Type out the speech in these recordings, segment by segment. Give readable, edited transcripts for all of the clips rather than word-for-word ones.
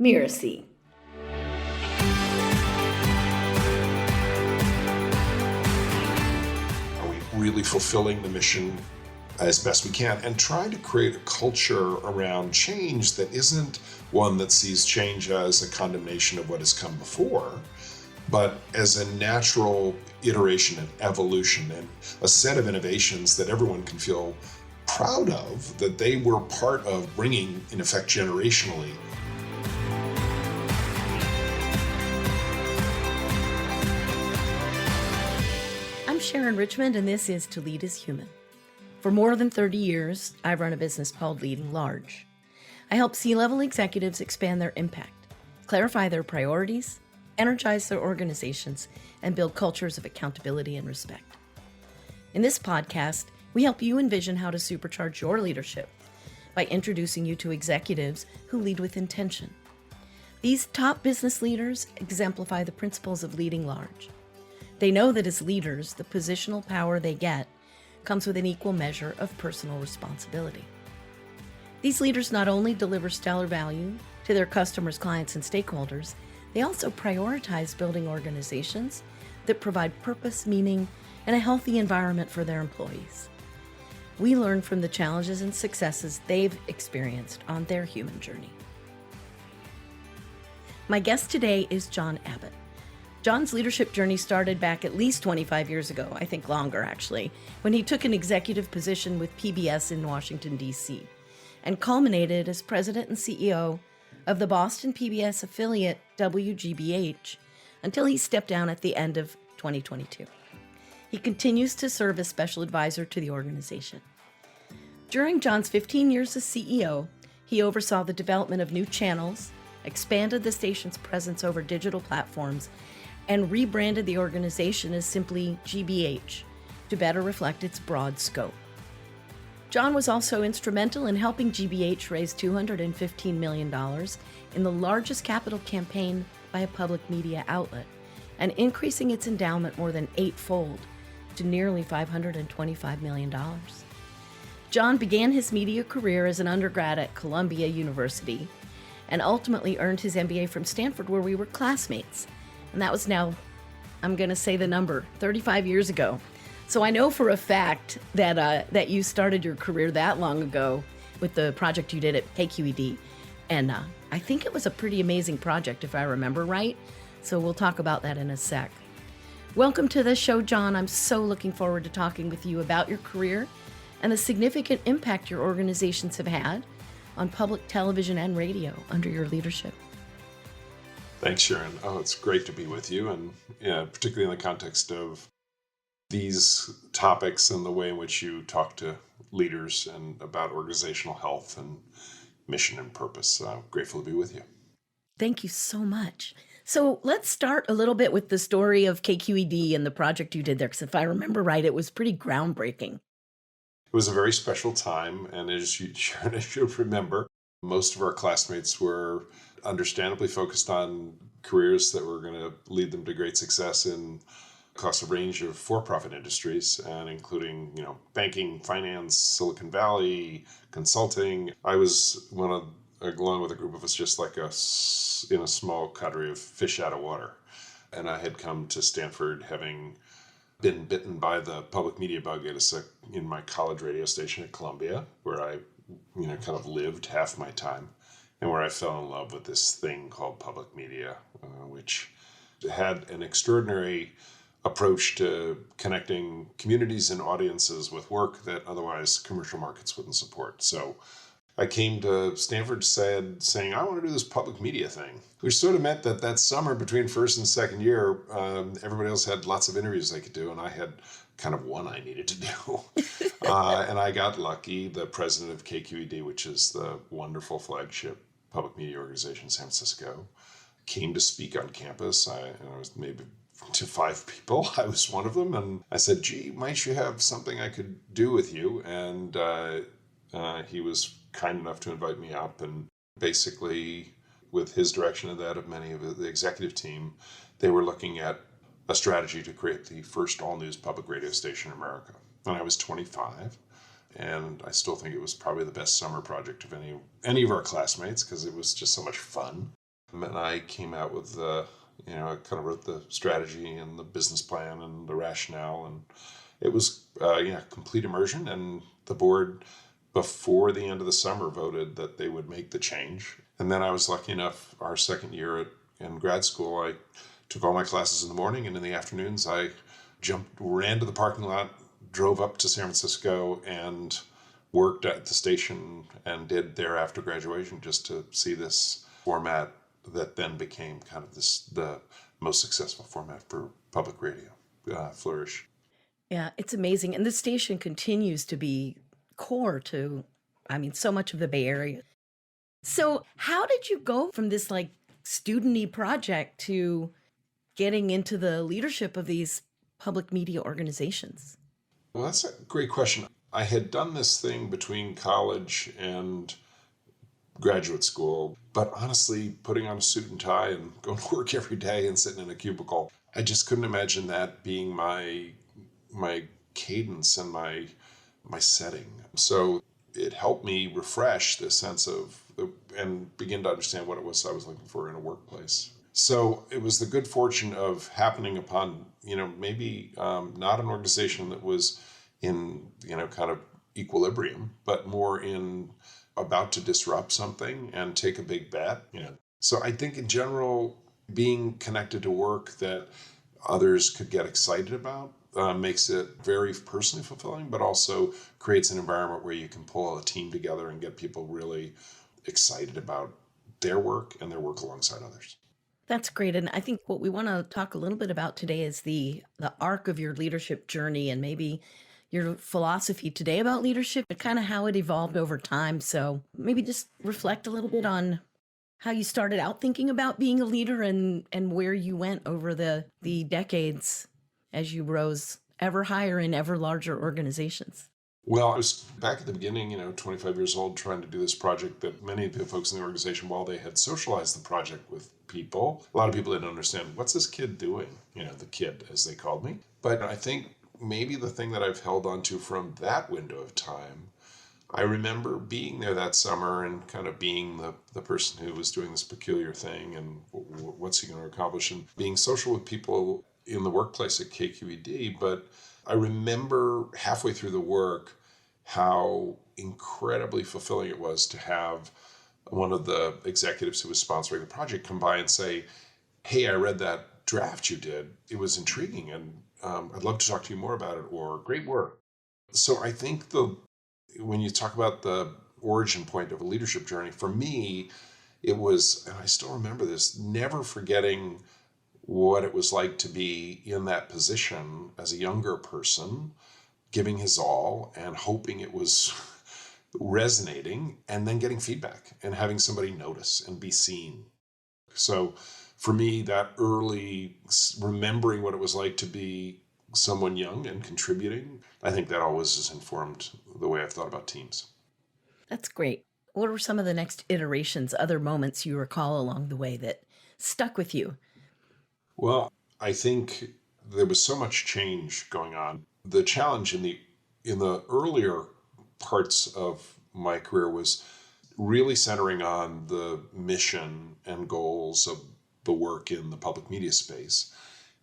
Mirasee. Are we really fulfilling the mission as best we can and trying to create a culture around change that isn't one that sees change as a condemnation of what has come before, but as a natural iteration and evolution and a set of innovations that everyone can feel proud of, that they were part of bringing, in effect, generationally. I'm Sharon Richmond, and this is To Lead is Human. For more than 30 years, I've run a business called Leading Large. I help C-level executives expand their impact, clarify their priorities, energize their organizations, and build cultures of accountability and respect. In this podcast, we help you envision how to supercharge your leadership by introducing you to executives who lead with intention. These top business leaders exemplify the principles of leading large. They know that as leaders, the positional power they get comes with an equal measure of personal responsibility. These leaders not only deliver stellar value to their customers, clients, and stakeholders, they also prioritize building organizations that provide purpose, meaning, and a healthy environment for their employees. We learn from the challenges and successes they've experienced on their human journey. My guest today is Jon Abbott. Jon's leadership journey started back at least 25 years ago, I think longer actually, when he took an executive position with PBS in Washington, D.C., and culminated as president and CEO of the Boston PBS affiliate WGBH until he stepped down at the end of 2022. He continues to serve as special advisor to the organization. During Jon's 15 years as CEO, he oversaw the development of new channels, expanded the station's presence over digital platforms, and rebranded the organization as simply GBH to better reflect its broad scope. Jon was also instrumental in helping GBH raise $215 million in the largest capital campaign by a public media outlet, and increasing its endowment more than eightfold to nearly $525 million. Jon began his media career as an undergrad at Columbia University and ultimately earned his MBA from Stanford, where we were classmates. And that was now, I'm going to say the number, 35 years ago. So I know for a fact that you started your career that long ago with the project you did at KQED. And I think it was a pretty amazing project, if I remember right. So we'll talk about that in a sec. Welcome to the show, Jon. I'm so looking forward to talking with you about your career and the significant impact your organizations have had on public television and radio under your leadership. Thanks, Sharon. Oh, it's great to be with you, and particularly in the context of these topics and the way in which you talk to leaders and about organizational health and mission and purpose. Grateful to be with you. Thank you so much. So let's start a little bit with the story of KQED and the project you did there, because if I remember right, it was pretty groundbreaking. It was a very special time, and as you remember, most of our classmates were understandably focused on careers that were going to lead them to great success across a range of for-profit industries, and including, banking, finance, Silicon Valley, consulting. I was along with a group of us, just like us, in a small cadre of fish out of water. And I had come to Stanford having been bitten by the public media bug in my college radio station at Columbia, where I, kind of lived half my time, and where I fell in love with this thing called public media, which had an extraordinary approach to connecting communities and audiences with work that otherwise commercial markets wouldn't support. So I came to Stanford saying, I want to do this public media thing, which sort of meant that summer between first and second year, everybody else had lots of interviews they could do, and I had kind of one I needed to do. And I got lucky. The president of KQED, which is the wonderful flagship public media organization in San Francisco, came to speak on campus. I was maybe to 5 people. I was one of them. And I said, gee, might you have something I could do with you? And he was kind enough to invite me up, and basically with his direction and that of many of the executive team, they were looking at a strategy to create the first all-news public radio station in America. And I was 25, and I still think it was probably the best summer project of any of our classmates, because it was just so much fun. And I came out with I kind of wrote the strategy and the business plan and the rationale, and it was complete immersion. And the board, before the end of the summer, voted that they would make the change. And then I was lucky enough, our second year in grad school, I took all my classes in the morning, and in the afternoons I ran to the parking lot, drove up to San Francisco, and worked at the station and did there after graduation, just to see this format that then became kind of the most successful format for public radio flourish. Yeah, it's amazing. And the station continues to be core to, so much of the Bay Area. So, how did you go from this like student-y project to getting into the leadership of these public media organizations? Well, that's a great question. I had done this thing between college and graduate school, but honestly, putting on a suit and tie and going to work every day and sitting in a cubicle, I just couldn't imagine that being my cadence and my setting. So it helped me refresh this sense of and begin to understand what it was I was looking for in a workplace. So it was the good fortune of happening upon, maybe not an organization that was in, kind of equilibrium, but more in about to disrupt something and take a big bet. So I think in general, being connected to work that others could get excited about makes it very personally fulfilling, but also creates an environment where you can pull a team together and get people really excited about their work and their work alongside others. That's great. And I think what we want to talk a little bit about today is the arc of your leadership journey and maybe your philosophy today about leadership and kind of how it evolved over time. So maybe just reflect a little bit on how you started out thinking about being a leader and where you went over the decades as you rose ever higher in ever larger organizations. Well, I was back at the beginning, 25 years old, trying to do this project that many of the folks in the organization, while they had socialized the project with people, a lot of people didn't understand, what's this kid doing? The kid, as they called me. But I think maybe the thing that I've held on to from that window of time, I remember being there that summer and kind of being the person who was doing this peculiar thing and what's he going to accomplish, and being social with people in the workplace at KQED. But I remember halfway through the work how incredibly fulfilling it was to have one of the executives who was sponsoring the project come by and say, hey, I read that draft you did. It was intriguing, and I'd love to talk to you more about it, or great work. So I think when you talk about the origin point of a leadership journey, for me, it was, and I still remember this, never forgetting what it was like to be in that position as a younger person, giving his all and hoping it was resonating, and then getting feedback and having somebody notice and be seen. So for me, that early remembering what it was like to be someone young and contributing, I think that always has informed the way I've thought about teams. That's great. What were some of the next iterations, other moments you recall along the way that stuck with you? Well, I think there was so much change going on. The challenge in the earlier parts of my career was really centering on the mission and goals of the work in the public media space,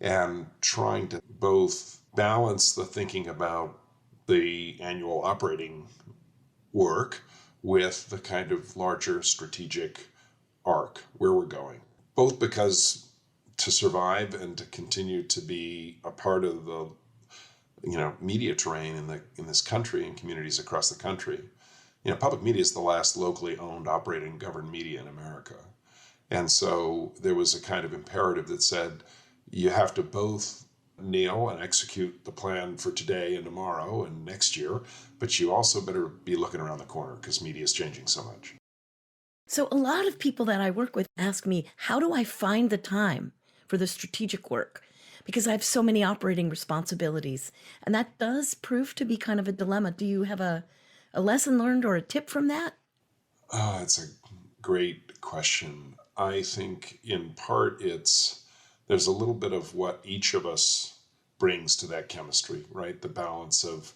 and trying to both balance the thinking about the annual operating work with the kind of larger strategic arc where we're going, both because to survive and to continue to be a part of the media terrain in this country and communities across the country. Public media is the last locally owned, operating, governed media in America. And so there was a kind of imperative that said you have to both nail and execute the plan for today and tomorrow and next year, but you also better be looking around the corner because media is changing so much. So a lot of people that I work with ask me, how do I find the time for the strategic work? Because I have so many operating responsibilities. And that does prove to be kind of a dilemma. Do you have a lesson learned or a tip from that? Oh, it's a great question. I think in part there's a little bit of what each of us brings to that chemistry, right? The balance of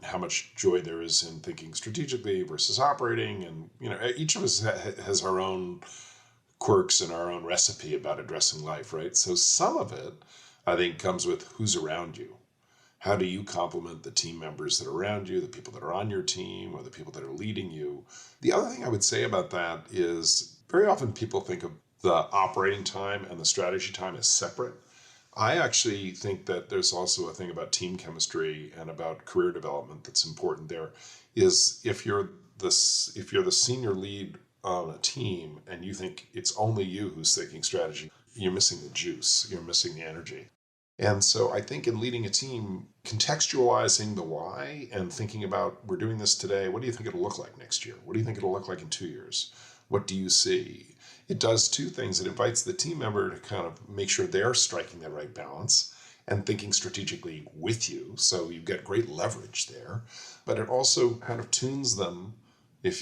how much joy there is in thinking strategically versus operating. And, each of us has our own quirks in our own recipe about addressing life, right? So some of it, I think, comes with who's around you. How do you complement the team members that are around you, the people that are on your team, or the people that are leading you? The other thing I would say about that is very often people think of the operating time and the strategy time as separate. I actually think that there's also a thing about team chemistry and about career development that's important there. Is if you're the senior lead on a team and you think it's only you who's thinking strategy, you're missing the juice, you're missing the energy. And so I think in leading a team, contextualizing the why and thinking about, we're doing this today, what do you think it'll look like next year? What do you think it'll look like in 2 years? What do you see? It does two things. It invites the team member to kind of make sure they're striking the right balance and thinking strategically with you. So you get great leverage there. But it also kind of tunes them, if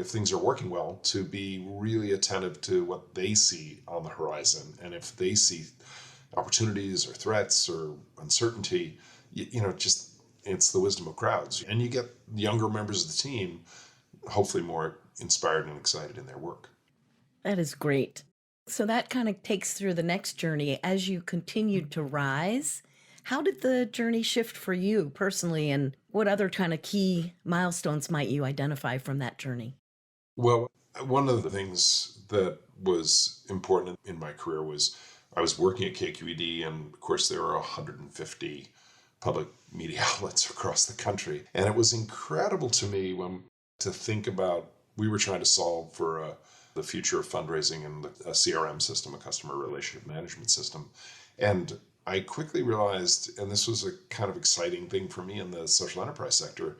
things are working well, to be really attentive to what they see on the horizon. And if they see opportunities or threats or uncertainty, just it's the wisdom of crowds. And you get younger members of the team hopefully more inspired and excited in their work. That is great. So that kind of takes through the next journey. As you continued to rise, how did the journey shift for you personally, and what other kind of key milestones might you identify from that journey? Well, one of the things that was important in my career was I was working at KQED, and of course there were 150 public media outlets across the country. And it was incredible to me to think about, we were trying to solve for the future of fundraising and a CRM system, a customer relationship management system. And I quickly realized, and this was a kind of exciting thing for me in the social enterprise sector,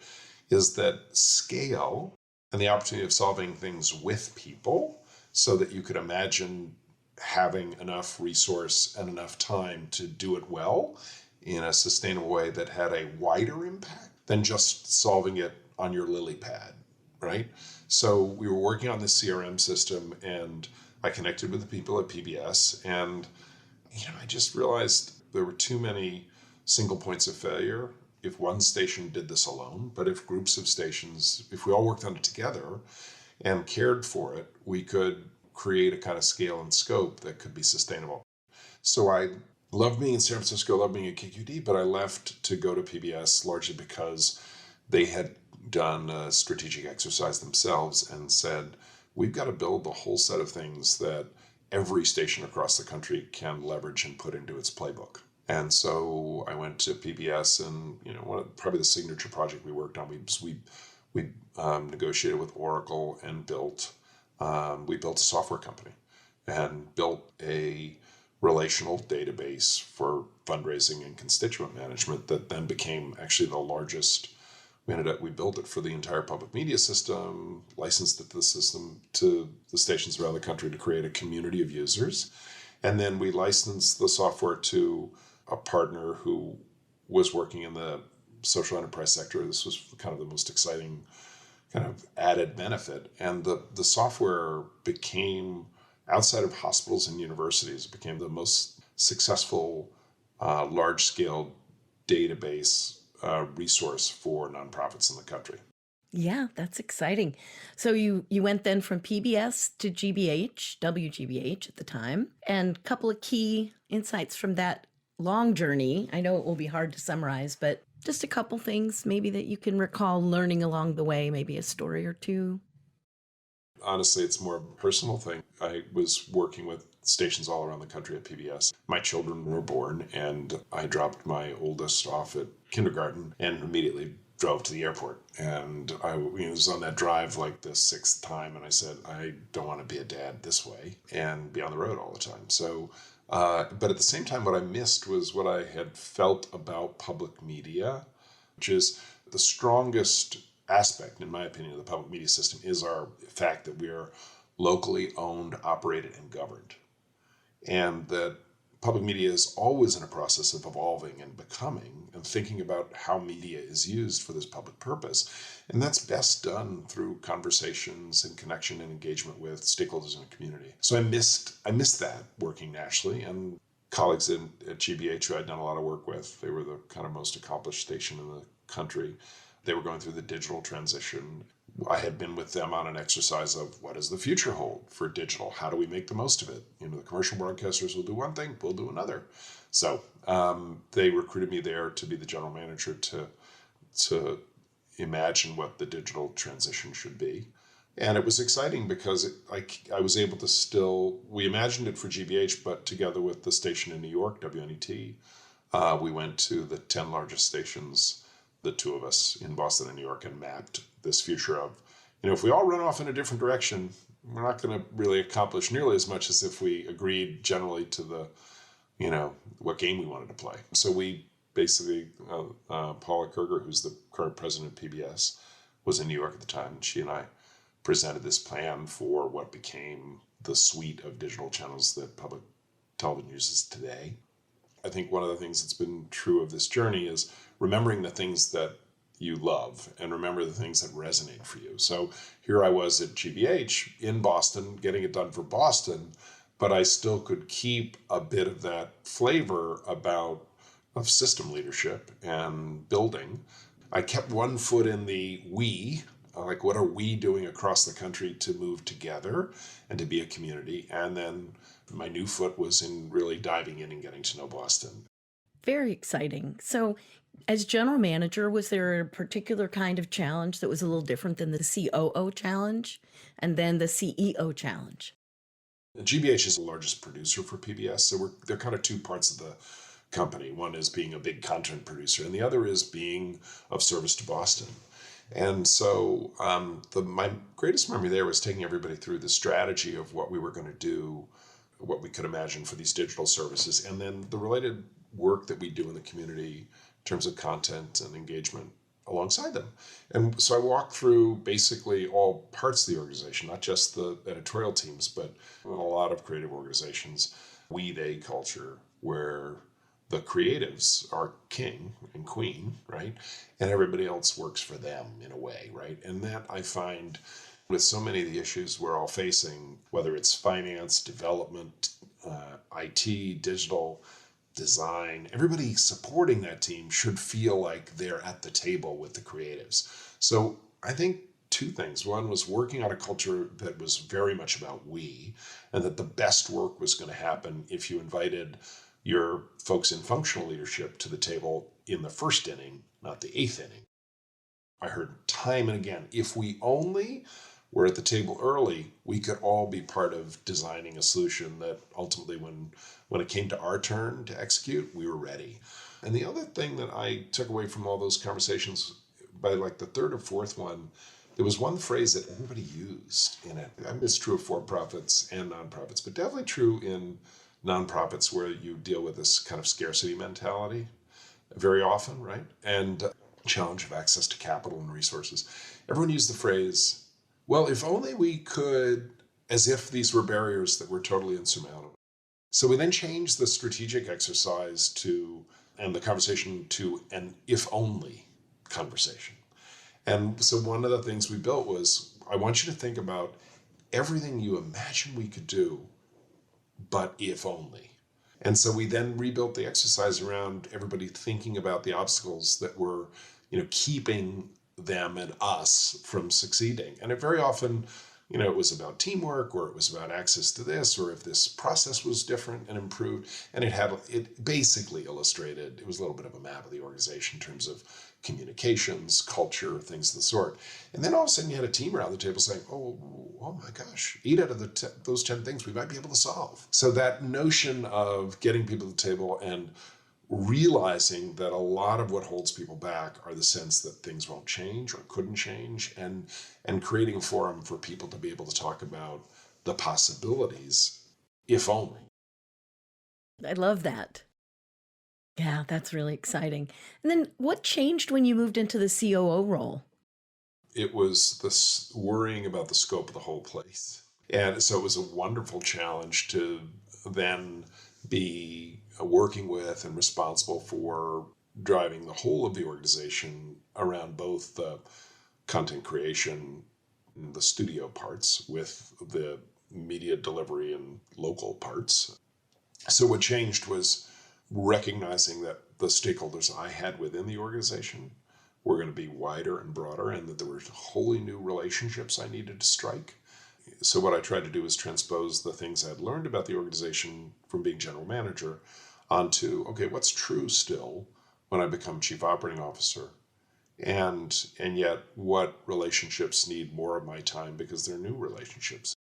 is that scale and the opportunity of solving things with people so that you could imagine having enough resource and enough time to do it well in a sustainable way that had a wider impact than just solving it on your lily pad, right? So we were working on this CRM system, and I connected with the people at PBS, and I just realized there were too many single points of failure if one station did this alone. But if groups of stations, if we all worked on it together and cared for it, we could create a kind of scale and scope that could be sustainable. So I loved being in San Francisco, loved being at KQD, but I left to go to PBS largely because they had done a strategic exercise themselves and said, we've got to build the whole set of things that every station across the country can leverage and put into its playbook. And so I went to PBS, and probably the signature project we worked on, we negotiated with Oracle and we built a software company and built a relational database for fundraising and constituent management that then became actually the largest. We built it for the entire public media system, licensed it to the system to the stations around the country to create a community of users. And then we licensed the software to a partner who was working in the social enterprise sector. This was kind of the most exciting kind of added benefit. And the software became, outside of hospitals and universities, it became the most successful large-scale database resource for nonprofits in the country. Yeah, that's exciting. So you went then from PBS to WGBH at the time, and a couple of key insights from that long journey. I know it will be hard to summarize, but just a couple things maybe that you can recall learning along the way, maybe a story or two. Honestly, it's more of a personal thing. I was working with stations all around the country at PBS. My children were born, and I dropped my oldest off at kindergarten and immediately drove to the airport. And I was on that drive like the sixth time, and I said, I don't want to be a dad this way and be on the road all the time. So, but at the same time, what I missed was what I had felt about public media, which is the strongest aspect, in my opinion, of the public media system is our fact that we are locally owned, operated, and governed. And that public media is always in a process of evolving and becoming and thinking about how media is used for this public purpose. And that's best done through conversations and connection and engagement with stakeholders in the community. So I missed that working nationally, and colleagues at GBH who I'd done a lot of work with, they were the kind of most accomplished station in the country. They were going through the digital transition. I had been with them on an exercise of what does the future hold for digital? How do we make the most of it? The commercial broadcasters will do one thing, we'll do another. So they recruited me there to be the general manager to imagine what the digital transition should be. And it was exciting because I was able to we imagined it for GBH, but together with the station in New York, WNET, we went to the 10 largest stations, the two of us in Boston and New York, and mapped this future of, if we all run off in a different direction, we're not going to really accomplish nearly as much as if we agreed generally to what game we wanted to play. So we basically, Paula Kerger, who's the current president of PBS, was in New York at the time, and she and I presented this plan for what became the suite of digital channels that public television uses today. I think one of the things that's been true of this journey is remembering the things that you love and remember the things that resonate for you. So here I was at GBH in Boston, getting it done for Boston, but I still could keep a bit of that flavor of system leadership and building. I kept one foot in the we, like what are we doing across the country to move together and to be a community? And then my new foot was in really diving in and getting to know Boston. Very exciting. So as general manager, was there a particular kind of challenge that was a little different than the COO challenge and then the CEO challenge? GBH is the largest producer for PBS, so they're kind of two parts of the company. One is being a big content producer, and the other is being of service to Boston. And so my greatest memory there was taking everybody through the strategy of what we were going to do, what we could imagine for these digital services, and then the related work that we do in the community in terms of content and engagement alongside them. And so I walked through basically all parts of the organization, not just the editorial teams, but a lot of creative organizations, we-they culture, where the creatives are king and queen, right? And everybody else works for them in a way, right? And that I find with so many of the issues we're all facing, whether it's finance, development, IT, digital, design, everybody supporting that team should feel like they're at the table with the creatives. So I think two things. One was working on a culture that was very much about we, and that the best work was going to happen if you invited your folks in functional leadership to the table in the first inning, not the eighth inning. I heard time and again, if we only were at the table early, we could all be part of designing a solution that ultimately, when it came to our turn to execute, we were ready. And the other thing that I took away from all those conversations, by like the third or fourth one, there was one phrase that everybody used in it. I mean, it's true of for-profits and nonprofits, but definitely true in nonprofits where you deal with this kind of scarcity mentality very often, right? And challenge of access to capital and resources. Everyone used the phrase, well, if only we could, as if these were barriers that were totally insurmountable. So we then changed the strategic exercise and the conversation to an if only conversation. And so one of the things we built was, I want you to think about everything you imagine we could do, but if only. And so we then rebuilt the exercise around everybody thinking about the obstacles that were, keeping them and us from succeeding. And it very often, it was about teamwork, or it was about access to this, or if this process was different and improved. And it basically illustrated, it was a little bit of a map of the organization in terms of communications, culture, things of the sort. And then all of a sudden you had a team around the table saying, oh my gosh, 8 out of those 10 things we might be able to solve. So that notion of getting people to the table and realizing that a lot of what holds people back are the sense that things won't change or couldn't change, and creating a forum for people to be able to talk about the possibilities, if only. I love that. Yeah, that's really exciting. And then what changed when you moved into the COO role? It was this worrying about the scope of the whole place. And so it was a wonderful challenge to then be working with and responsible for driving the whole of the organization around both the content creation, the studio parts with the media delivery and local parts. So what changed was recognizing that the stakeholders I had within the organization were going to be wider and broader, and that there were wholly new relationships I needed to strike. So what I tried to do was transpose the things I'd learned about the organization from being general manager onto, okay, what's true still when I become chief operating officer? And yet what relationships need more of my time because they're new relationships.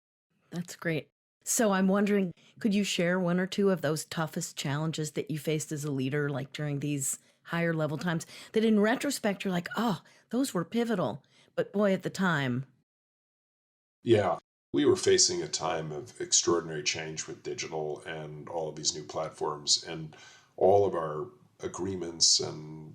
That's great. So I'm wondering, could you share one or two of those toughest challenges that you faced as a leader, like during these higher level times, that in retrospect you're like, oh, those were pivotal. But boy, at the time, Yeah, we were facing a time of extraordinary change with digital and all of these new platforms, and all of our agreements and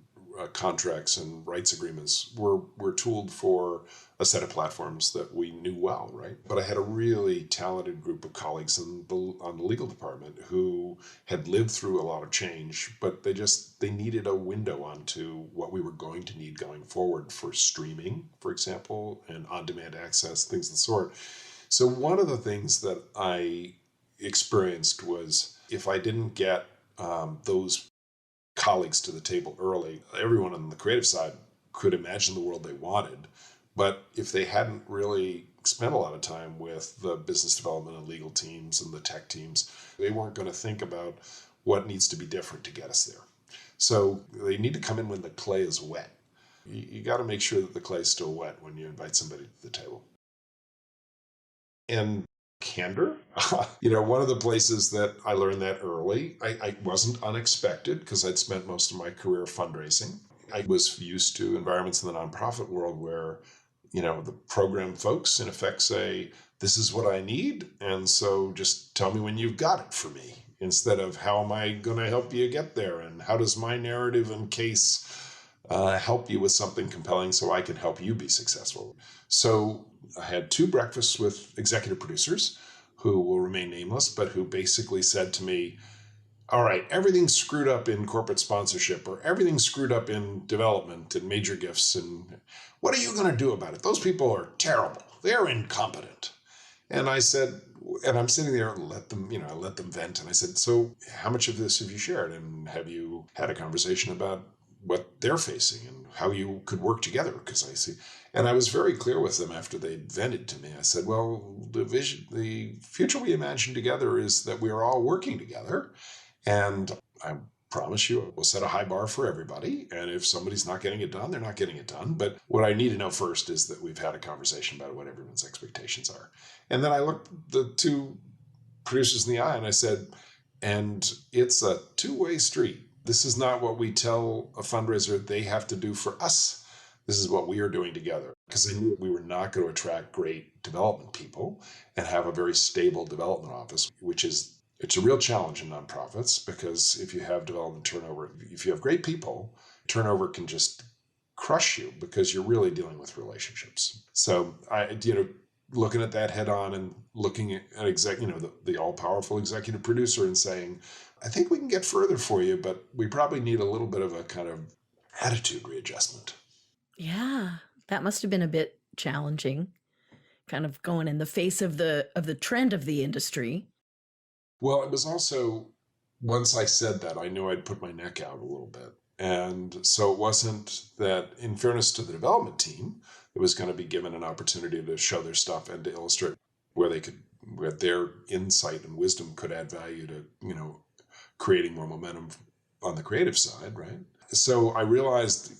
contracts and rights agreements were tooled for a set of platforms that we knew well, right? But I had a really talented group of colleagues on the legal department who had lived through a lot of change, but they needed a window onto what we were going to need going forward for streaming, for example, and on-demand access, things of the sort. So one of the things that I experienced was, if I didn't get those colleagues to the table early, everyone on the creative side could imagine the world they wanted. But if they hadn't really spent a lot of time with the business development and legal teams and the tech teams, they weren't going to think about what needs to be different to get us there. So they need to come in when the clay is wet. You got to make sure that the clay is still wet when you invite somebody to the table. And candor, one of the places that I learned that early, I wasn't unexpected because I'd spent most of my career fundraising. I was used to environments in the nonprofit world where, the program folks in effect say, this is what I need, and so just tell me when you've got it for me, instead of how am I going to help you get there, and how does my narrative and case help you with something compelling so I can help you be successful. So I had 2 breakfasts with executive producers who will remain nameless, but who basically said to me, all right, everything's screwed up in corporate sponsorship, or everything's screwed up in development and major gifts, and what are you going to do about it? Those people are terrible. They're incompetent. And I said, and I'm sitting there and let them vent. And I said, so how much of this have you shared? And have you had a conversation about what they're facing and how you could work together? Because I see, and I was very clear with them after they vented to me. I said, well, the future we imagine together is that we are all working together. And I promise you, we'll set a high bar for everybody. And if somebody's not getting it done, they're not getting it done. But what I need to know first is that we've had a conversation about what everyone's expectations are. And then I looked the 2 producers in the eye and I said, and it's a 2-way street. This is not what we tell a fundraiser they have to do for us. This is what we are doing together. Because I knew we were not going to attract great development people and have a very stable development office, it's a real challenge in nonprofits, because if you have development turnover, if you have great people, turnover can just crush you because you're really dealing with relationships. So looking at that head on and looking at the all-powerful executive producer and saying, I think we can get further for you, but we probably need a little bit of a kind of attitude readjustment. yeah, that must have been a bit challenging, kind of going in the face of the trend of the industry. Well, it was also, once I said that, I knew I'd put my neck out a little bit. And so it wasn't that, in fairness to the development team, it was going to be given an opportunity to show their stuff and to illustrate where their insight and wisdom could add value to, creating more momentum on the creative side, right? So I realized,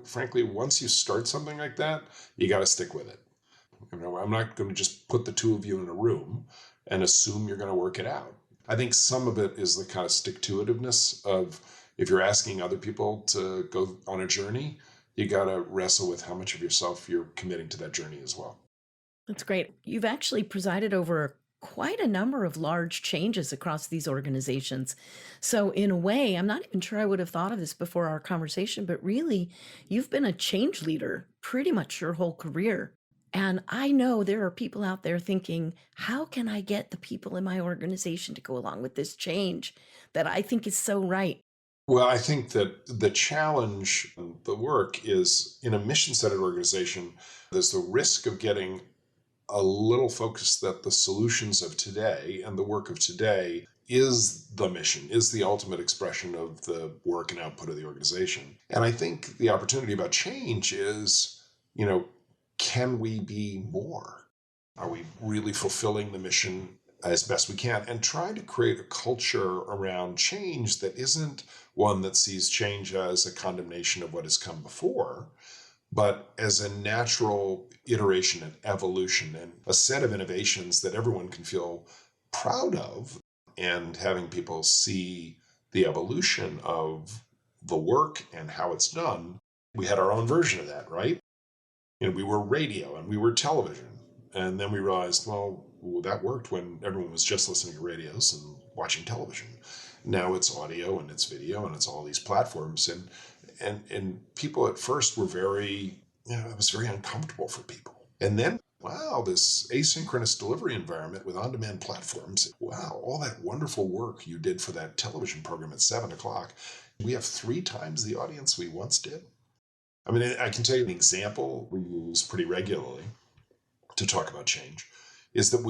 frankly, once you start something like that, you got to stick with it. I'm not going to just put the 2 of you in a room and assume you're going to work it out. I think some of it is the kind of stick-to-itiveness of, if you're asking other people to go on a journey, you got to wrestle with how much of yourself you're committing to that journey as well. That's great. You've actually presided over quite a number of large changes across these organizations. So in a way, I'm not even sure I would have thought of this before our conversation, but really, you've been a change leader pretty much your whole career. And I know there are people out there thinking, how can I get the people in my organization to go along with this change that I think is so right? Well, I think that the challenge, the work is, in a mission-centered organization, there's the risk of getting a little focus that the solutions of today and the work of today is the mission, is the ultimate expression of the work and output of the organization. And I think the opportunity about change is, can we be more? Are we really fulfilling the mission as best we can, and trying to create a culture around change that isn't one that sees change as a condemnation of what has come before, but as a natural iteration and evolution and a set of innovations that everyone can feel proud of, and having people see the evolution of the work and how it's done. We had our own version of that, right? We were radio and we were television. And then we realized, well, that worked when everyone was just listening to radios and watching television. Now it's audio and it's video and it's all these platforms. And people at first were very, it was very uncomfortable for people. And then, wow, this asynchronous delivery environment with on-demand platforms, wow, all that wonderful work you did for that television program at 7 o'clock, we have 3 times the audience we once did. I mean, I can tell you an example we use pretty regularly to talk about change is that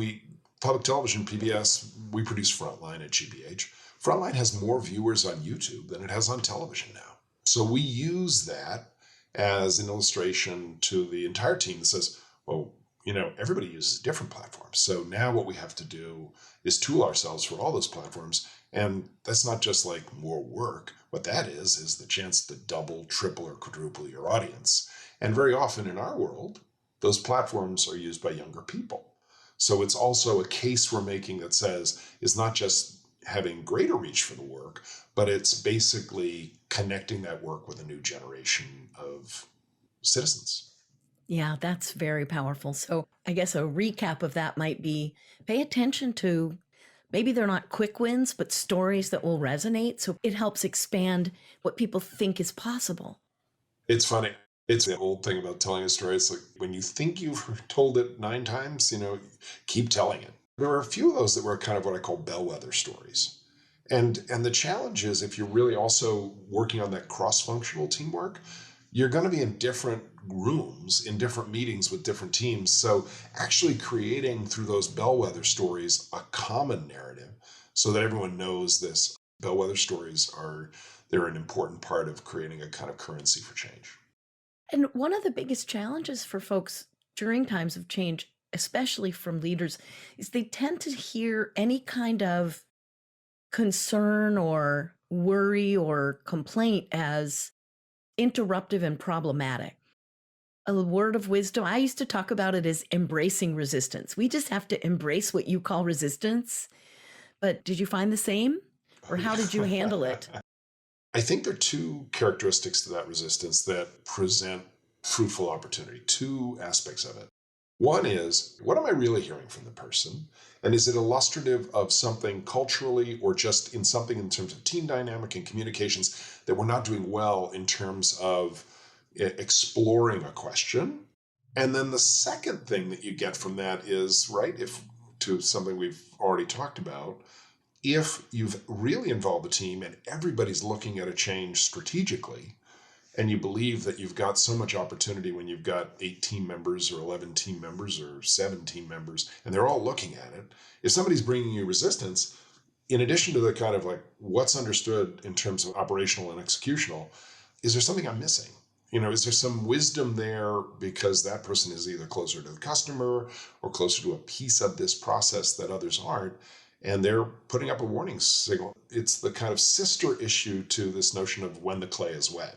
public television, PBS, we produce Frontline at GBH. Frontline has more viewers on YouTube than it has on television now. So we use that as an illustration to the entire team that says, well, everybody uses different platforms. So now what we have to do is tool ourselves for all those platforms. And that's not just like more work. What that is the chance to double, triple, or quadruple your audience. And very often in our world, those platforms are used by younger people. So it's also a case we're making that says it's not just having greater reach for the work, but it's basically connecting that work with a new generation of citizens. Yeah, that's very powerful. So I guess a recap of that might be pay attention to maybe they're not quick wins, but stories that will resonate. So it helps expand what people think is possible. It's funny. It's the old thing about telling a story. It's like when you think you've told it 9 times, keep telling it. There were a few of those that were kind of what I call bellwether stories. And the challenge is if you're really also working on that cross-functional teamwork, you're going to be in different rooms, in different meetings with different teams. So actually creating through those bellwether stories a common narrative so that everyone knows this. Bellwether stories they're an important part of creating a kind of currency for change. And one of the biggest challenges for folks during times of change, especially from leaders, is they tend to hear any kind of concern or worry or complaint as interruptive and problematic. A word of wisdom, I used to talk about it as embracing resistance. We just have to embrace what you call resistance. But did you find the same? Or how did you handle it? I think there are 2 characteristics to that resistance that present fruitful opportunity, 2 aspects of it. One is, what am I really hearing from the person? And is it illustrative of something culturally or just in something in terms of team dynamic and communications that we're not doing well in terms of exploring a question? And then the second thing that you get from that is, right, if to something we've already talked about, if you've really involved the team and everybody's looking at a change strategically, and you believe that you've got so much opportunity when you've got 8 team members or 11 team members or 7 team members, and they're all looking at it, if somebody's bringing you resistance, in addition to the kind of like what's understood in terms of operational and executional, is there something I'm missing? Is there some wisdom there because that person is either closer to the customer or closer to a piece of this process that others aren't? And they're putting up a warning signal. It's the kind of sister issue to this notion of when the clay is wet,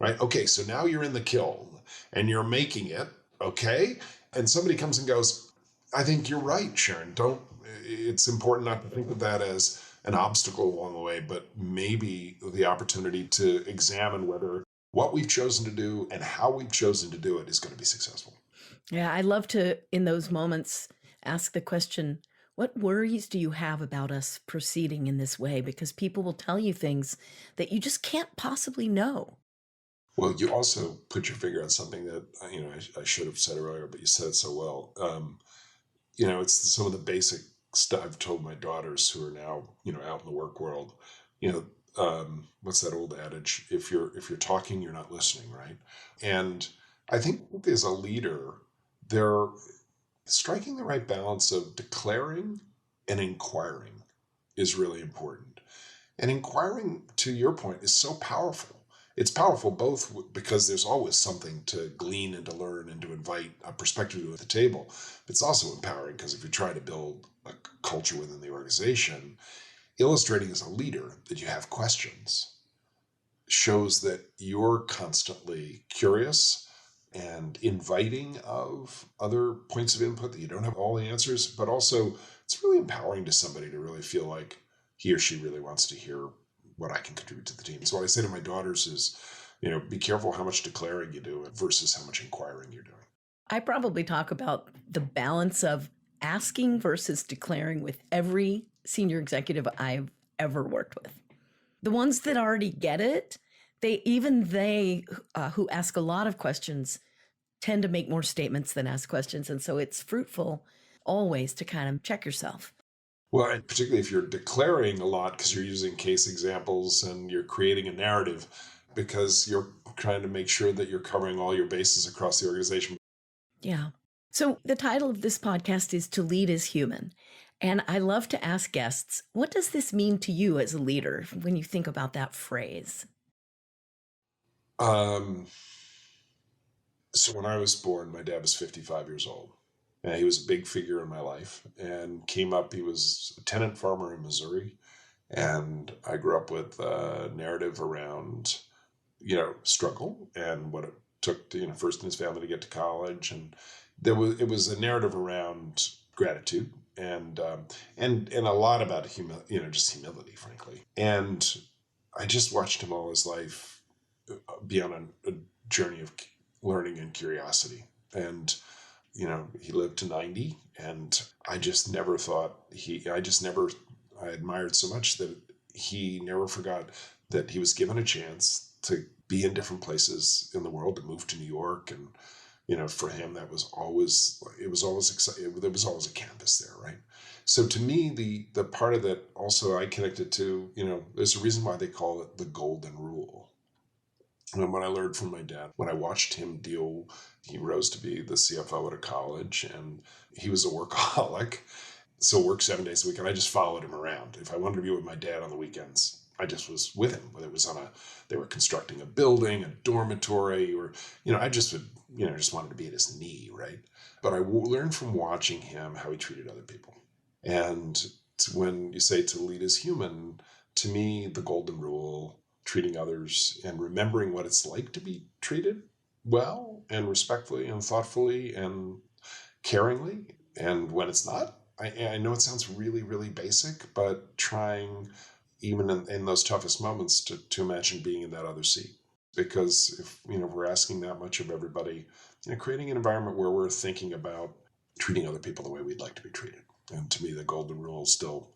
right? Okay, so now you're in the kiln and you're making it, okay? And somebody comes and goes, I think you're right, Sharon. It's important not to think of that as an obstacle along the way, but maybe the opportunity to examine whether what we've chosen to do and how we've chosen to do it is going to be successful. Yeah, I love to, in those moments, ask the question, what worries do you have about us proceeding in this way? Because people will tell you things that you just can't possibly know. Well, you also put your finger on something that, I should have said earlier, but you said it so well. It's some of the basic stuff I've told my daughters who are now, out in the work world. What's that old adage? If you're talking, you're not listening, right? And I think as a leader, they're striking the right balance of declaring and inquiring. is really important. And inquiring, to your point, is so powerful. It's powerful both because there's always something to glean and to learn and to invite a perspective to at the table. It's also empowering because if you try to build a culture within the organization, illustrating as a leader that you have questions shows that you're constantly curious and inviting of other points of input, that you don't have all the answers, but also it's really empowering to somebody to really feel like he or she really wants to hear what I can contribute to the team. So what I say to my daughters is, be careful how much declaring you do versus how much inquiring you're doing. I probably talk about the balance of asking versus declaring with every senior executive I've ever worked with. The ones that already get it, they who ask a lot of questions tend to make more statements than ask questions. And so it's fruitful always to kind of check yourself. Well, and particularly if you're declaring a lot because you're using case examples and you're creating a narrative because you're trying to make sure that you're covering all your bases across the organization. Yeah. So the title of this podcast is To Lead is Human. And I love to ask guests, what does this mean to you as a leader when you think about that phrase? So when I was born, my dad was 55 years old. And he was a big figure in my life and came up. He was a tenant farmer in Missouri. And I grew up with a narrative around, struggle and what it took to, first in his family to get to college. And it was a narrative around gratitude and a lot about just humility, frankly. And I just watched him all his life be on a journey of learning and curiosity. And he lived to 90, and I just never thought I admired so much that he never forgot that he was given a chance to be in different places in the world, to move to New York. And, for him, it was always exciting. There was always a canvas there, right? So to me, the part of that also I connected to, there's a reason why they call it the golden rule. And when I learned from my dad, when I watched him deal, he rose to be the CFO at a college, and he was a workaholic. So worked 7 days a week, and I just followed him around. If I wanted to be with my dad on the weekends, I just was with him. Whether it was they were constructing a building, a dormitory, or, I just would, just wanted to be at his knee, right? But I learned from watching him how he treated other people. And when you say to lead as human, to me, the golden rule, treating others and remembering what it's like to be treated well and respectfully and thoughtfully and caringly. And when it's not, I know it sounds really, really basic, but trying even in those toughest moments to imagine being in that other seat. Because if we're asking that much of everybody, creating an environment where we're thinking about treating other people the way we'd like to be treated. And to me, the golden rule is still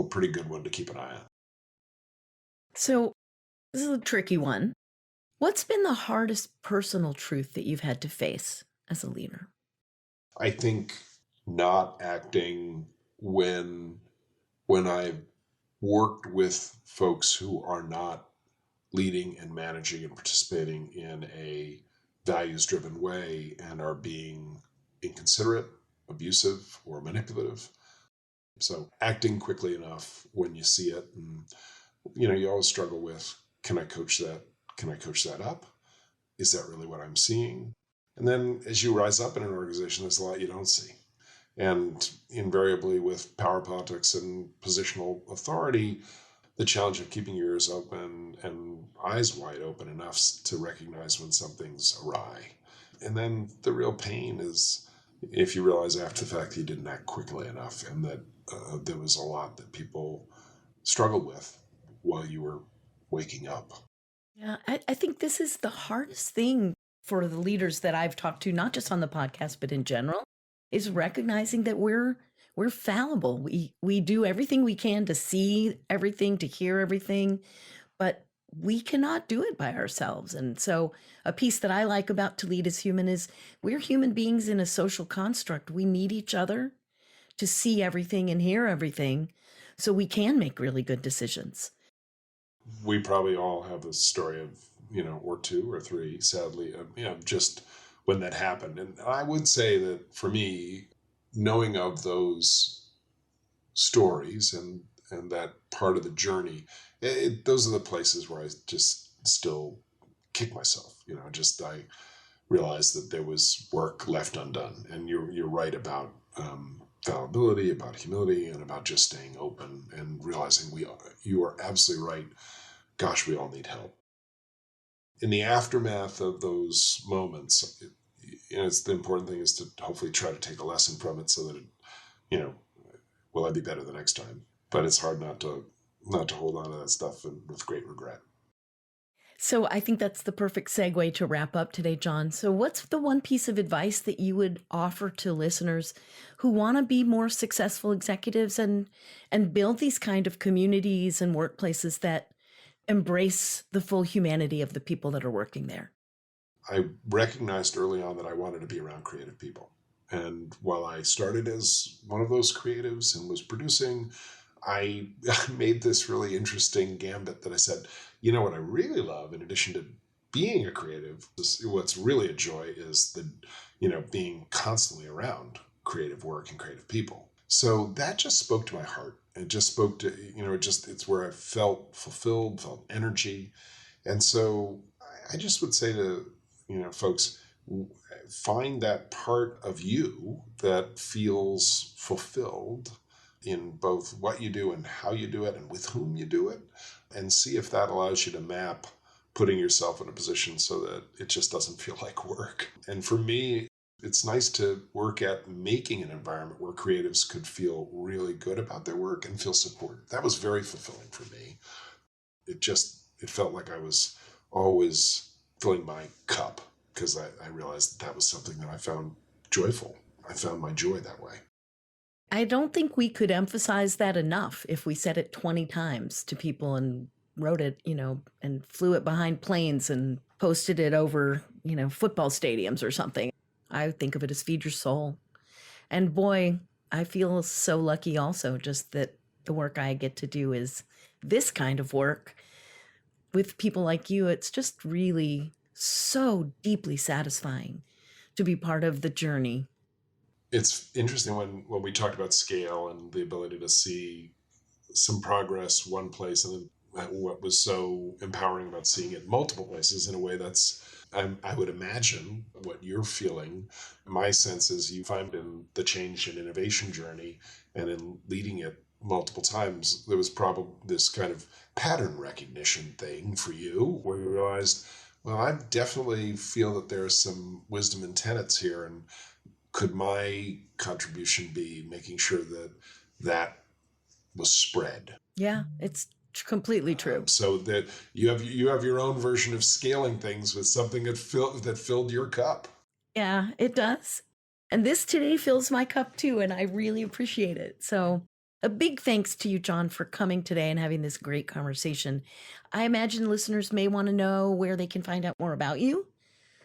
a pretty good one to keep an eye on. So this is a tricky one. What's been the hardest personal truth that you've had to face as a leader? I think not acting when I've worked with folks who are not leading and managing and participating in a values-driven way and are being inconsiderate, abusive, or manipulative. So acting quickly enough when you see it, and you always struggle with, can I coach that? Can I coach that up? Is that really what I'm seeing? And then as you rise up in an organization, there's a lot you don't see. And invariably with power politics and positional authority, the challenge of keeping your ears open and eyes wide open enough to recognize when something's awry. And then the real pain is if you realize after the fact you didn't act quickly enough, and that there was a lot that people struggled with while you were waking up. Yeah, I think this is the hardest thing for the leaders that I've talked to, not just on the podcast, but in general, is recognizing that we're fallible. We do everything we can to see everything, to hear everything, but we cannot do it by ourselves. And so a piece that I like about To Lead as Human is we're human beings in a social construct. We need each other to see everything and hear everything so we can make really good decisions. We probably all have a story of, or two or three, sadly, just when that happened. And I would say that for me, knowing of those stories and and that part of the journey, those are the places where I just still kick myself. I realized that there was work left undone. And you're right about fallibility, about humility, and about just staying open and realizing you are absolutely right. Gosh, we all need help. In the aftermath of those moments, it's the important thing is to hopefully try to take a lesson from it so that you know, will I be better the next time? But it's hard not to hold on to that stuff with great regret. So I think that's the perfect segue to wrap up today, Jon. So what's the one piece of advice that you would offer to listeners who want to be more successful executives and build these kind of communities and workplaces that embrace the full humanity of the people that are working there? I recognized early on that I wanted to be around creative people. And while I started as one of those creatives and was producing, I made this really interesting gambit that I said, what I really love, in addition to being a creative, what's really a joy is being constantly around creative work and creative people. So that just spoke to my heart. It just spoke to, it's where I felt fulfilled, felt energy. And so I just would say to, folks, find that part of you that feels fulfilled in both what you do and how you do it and with whom you do it, and see if that allows you to map putting yourself in a position so that it just doesn't feel like work. And for me, it's nice to work at making an environment where creatives could feel really good about their work and feel supported. That was very fulfilling for me. It felt like I was always filling my cup because I realized that was something that I found joyful. I found my joy that way. I don't think we could emphasize that enough if we said it 20 times to people and wrote it, and flew it behind planes and posted it over, football stadiums or something. I think of it as feed your soul. And boy, I feel so lucky also just that the work I get to do is this kind of work with people like you. It's just really so deeply satisfying to be part of the journey. It's interesting when we talked about scale and the ability to see some progress one place, and then what was so empowering about seeing it multiple places in a way I would imagine what you're feeling. My sense is you find in the change and innovation journey and in leading it multiple times, there was probably this kind of pattern recognition thing for you where you realized, well, I definitely feel that there's some wisdom and tenets here, and could my contribution be making sure that was spread? Yeah, it's completely true. So that you have your own version of scaling things with something that filled your cup. Yeah, it does. And this today fills my cup too, and I really appreciate it. So a big thanks to you, Jon, for coming today and having this great conversation. I imagine listeners may want to know where they can find out more about you.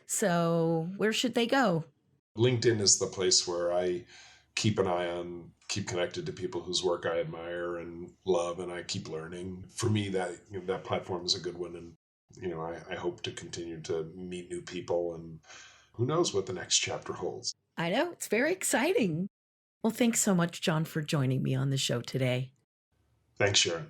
So where should they go? LinkedIn is the place where I keep an eye on, keep connected to people whose work I admire and love, and I keep learning. For me, that platform is a good one, and I hope to continue to meet new people, and who knows what the next chapter holds. I know, it's very exciting. Well, thanks so much, Jon, for joining me on the show today. Thanks, Sharon.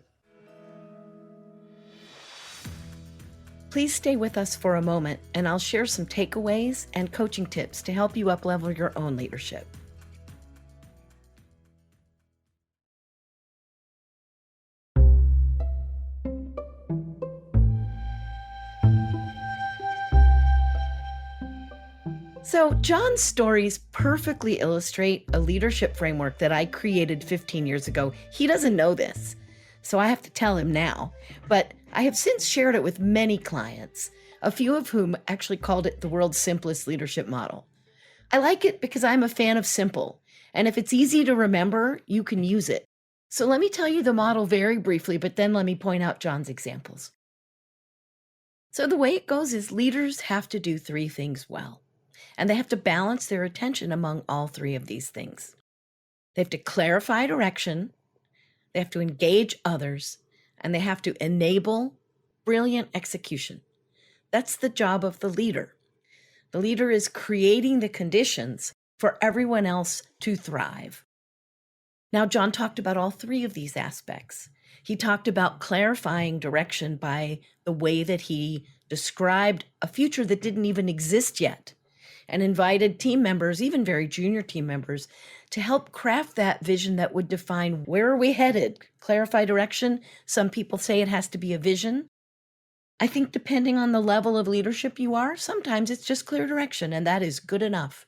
Please stay with us for a moment, and I'll share some takeaways and coaching tips to help you uplevel your own leadership. So, Jon's stories perfectly illustrate a leadership framework that I created 15 years ago. He doesn't know this, so I have to tell him now. But I have since shared it with many clients, a few of whom actually called it the world's simplest leadership model. I like it because I'm a fan of simple, and if it's easy to remember, you can use it. So let me tell you the model very briefly, but then let me point out Jon's examples. So the way it goes is leaders have to do three things well. And they have to balance their attention among all three of these things. They have to clarify direction, they have to engage others, and they have to enable brilliant execution. That's the job of the leader. The leader is creating the conditions for everyone else to thrive. Now, Jon talked about all three of these aspects. He talked about clarifying direction by the way that he described a future that didn't even exist yet, and invited team members, even very junior team members, to help craft that vision that would define where are we headed, clarify direction. Some people say it has to be a vision. I think depending on the level of leadership you are, sometimes it's just clear direction, and that is good enough.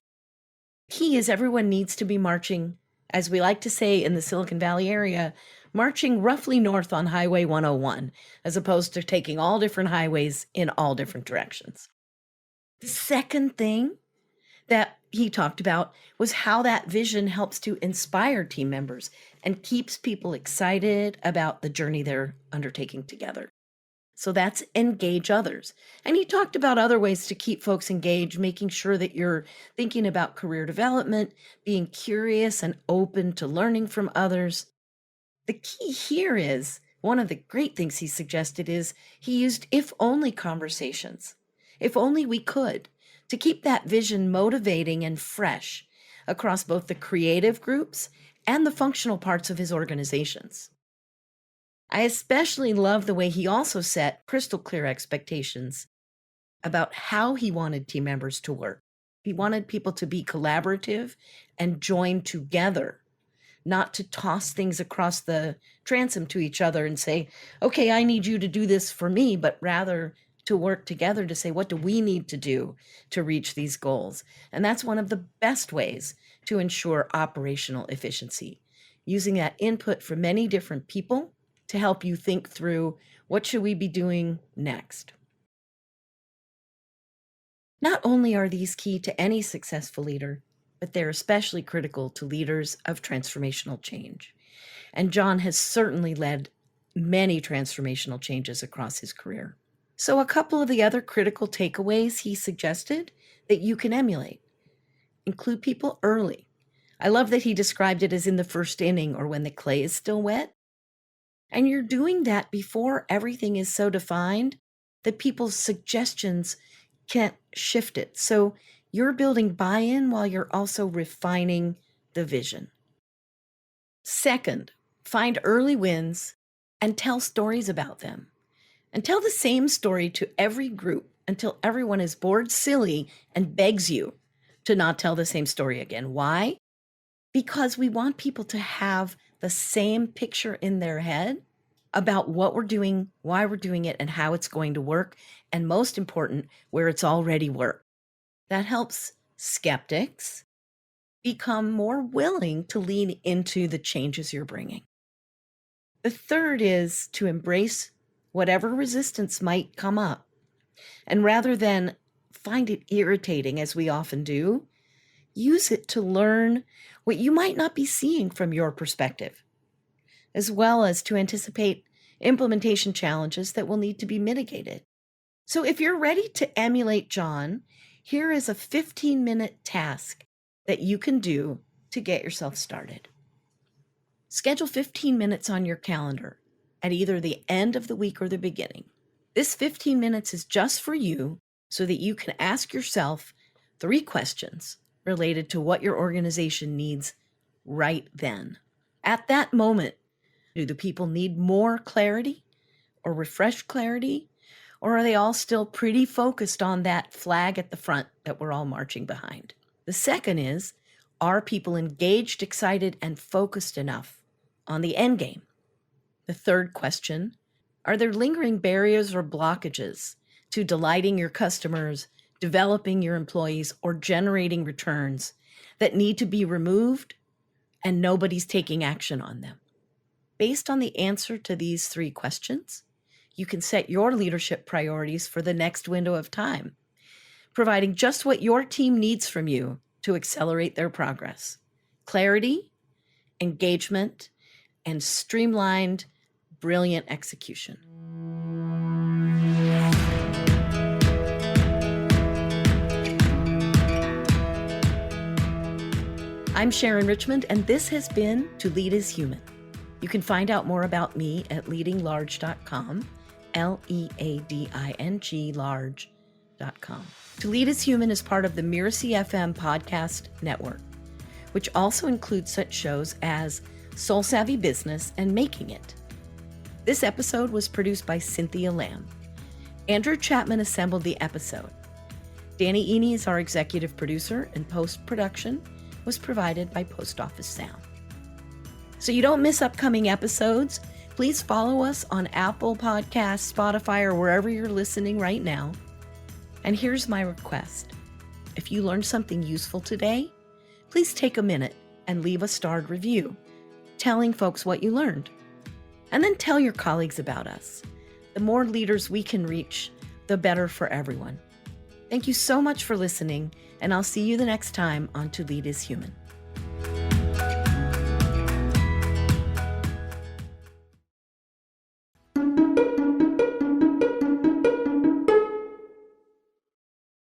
Key is everyone needs to be marching, as we like to say in the Silicon Valley area, marching roughly north on Highway 101, as opposed to taking all different highways in all different directions. The second thing that he talked about was how that vision helps to inspire team members and keeps people excited about the journey they're undertaking together. So that's engage others. And he talked about other ways to keep folks engaged, making sure that you're thinking about career development, being curious and open to learning from others. The key here is, one of the great things he suggested is he used if only conversations. If only we could, to keep that vision motivating and fresh across both the creative groups and the functional parts of his organizations. I especially love the way he also set crystal clear expectations about how he wanted team members to work. He wanted people to be collaborative and join together, not to toss things across the transom to each other and say, okay, I need you to do this for me, but rather to work together to say, what do we need to do to reach these goals? And that's one of the best ways to ensure operational efficiency, using that input from many different people to help you think through what should we be doing next. Not only are these key to any successful leader, but they're especially critical to leaders of transformational change. And Jon has certainly led many transformational changes across his career. So a couple of the other critical takeaways he suggested that you can emulate: include people early. I love that he described it as in the first inning or when the clay is still wet. And you're doing that before everything is so defined that people's suggestions can't shift it. So you're building buy-in while you're also refining the vision. Second, find early wins and tell stories about them. And tell the same story to every group until everyone is bored silly and begs you to not tell the same story again. Why? Because we want people to have the same picture in their head about what we're doing, why we're doing it, and how it's going to work, and most important, where it's already worked. That helps skeptics become more willing to lean into the changes you're bringing. The third is to embrace whatever resistance might come up. And rather than find it irritating, as we often do, use it to learn what you might not be seeing from your perspective, as well as to anticipate implementation challenges that will need to be mitigated. So if you're ready to emulate Jon, here is a 15-minute task that you can do to get yourself started. Schedule 15 minutes on your calendar at either the end of the week or the beginning. This 15 minutes is just for you so that you can ask yourself 3 questions related to what your organization needs right then. At that moment, do the people need more clarity or refreshed clarity? Or are they all still pretty focused on that flag at the front that we're all marching behind? The second is, are people engaged, excited, and focused enough on the end game? The third question, are there lingering barriers or blockages to delighting your customers, developing your employees, or generating returns that need to be removed and nobody's taking action on them? Based on the answer to these 3 questions, you can set your leadership priorities for the next window of time, providing just what your team needs from you to accelerate their progress: clarity, engagement, and streamlined, brilliant execution. I'm Sharon Richmond, and this has been To Lead is Human. You can find out more about me at leadinglarge.com, LEADING large.com. To Lead is Human is part of the Mirasee FM podcast network, which also includes such shows as Soul Savvy Business, and Making It. This episode was produced by Cynthia Lamb. Andrew Chapman assembled the episode. Danny Eny is our executive producer, and post-production was provided by Post Office Sound. So you don't miss upcoming episodes, please follow us on Apple Podcasts, Spotify, or wherever you're listening right now. And here's my request. If you learned something useful today, please take a minute and leave a starred review, telling folks what you learned. And then tell your colleagues about us. The more leaders we can reach, the better for everyone. Thank you so much for listening, and I'll see you the next time on To Lead is Human.